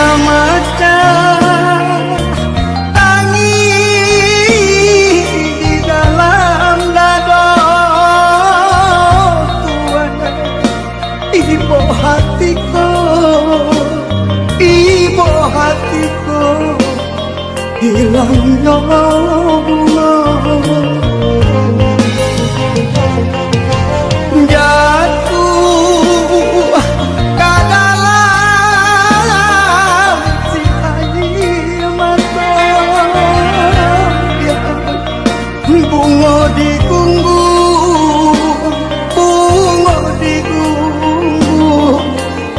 memecah tangis di dalam dada Tuhan. Ibu hatiku, ibu hatiku, hilangnya bunga.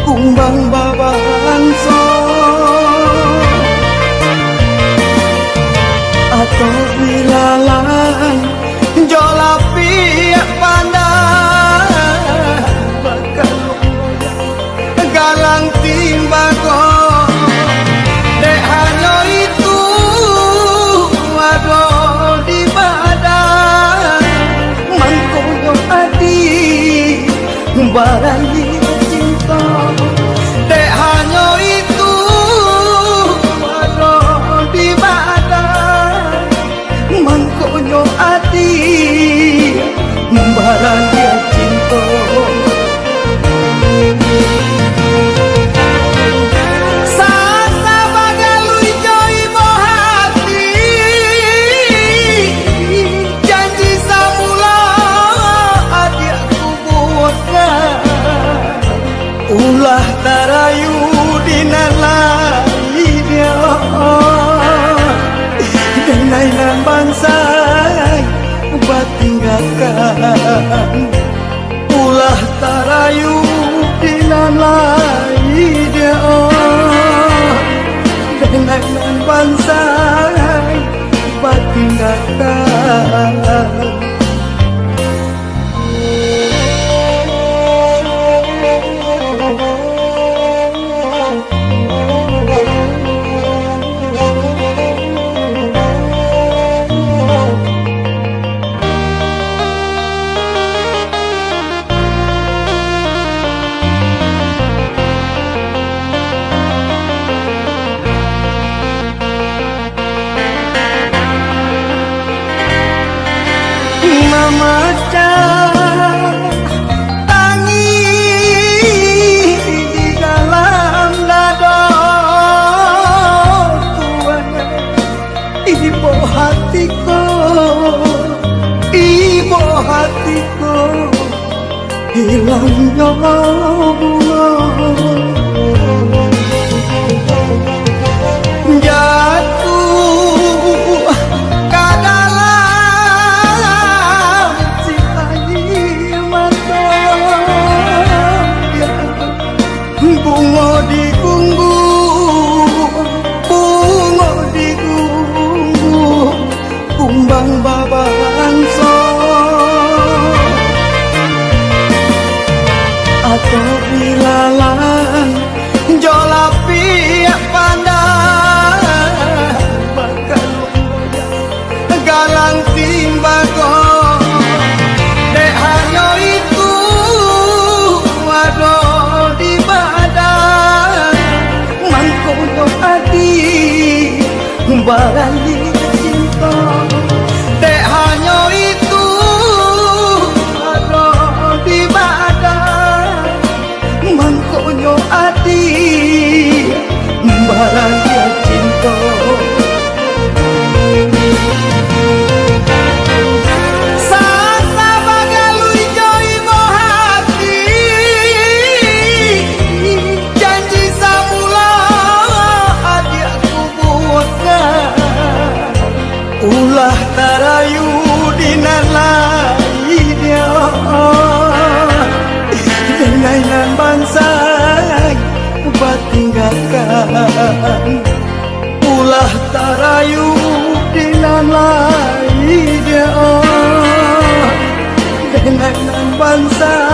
Kumbang babaan so atau bilalan jolapi pandai bakal galang timbago dek hanya itu waduh di badan mangkono adi barani cinta. Dek hanya itu waduh di badan mangkonyo ati barang dia cinta. Sasa bagalui joy hati janji samula adi aku buatkan ulah tarayu dinalai dia denainan bangsai batinggalkan ulah tarayu dinalai dia denainan bangsai batinggalkan. Memecah tangis di dalam dada Tuhan. Ibu hatiku, ibu hatiku, hilangnya bunga. Kumbang babaan so atau bilalan jolapi pandai bakal galang timbago dek hanya itu waduh di badan mangkono adi barani cinta. Dek hanya itu waduh di badan mangkono adi barani cinta. Sasa bagalui joy hati janji samula adi aku buatkan ulah tarayu dinalai dia denainan bangsai batinggalkan ulah tarayu dinalai bangsa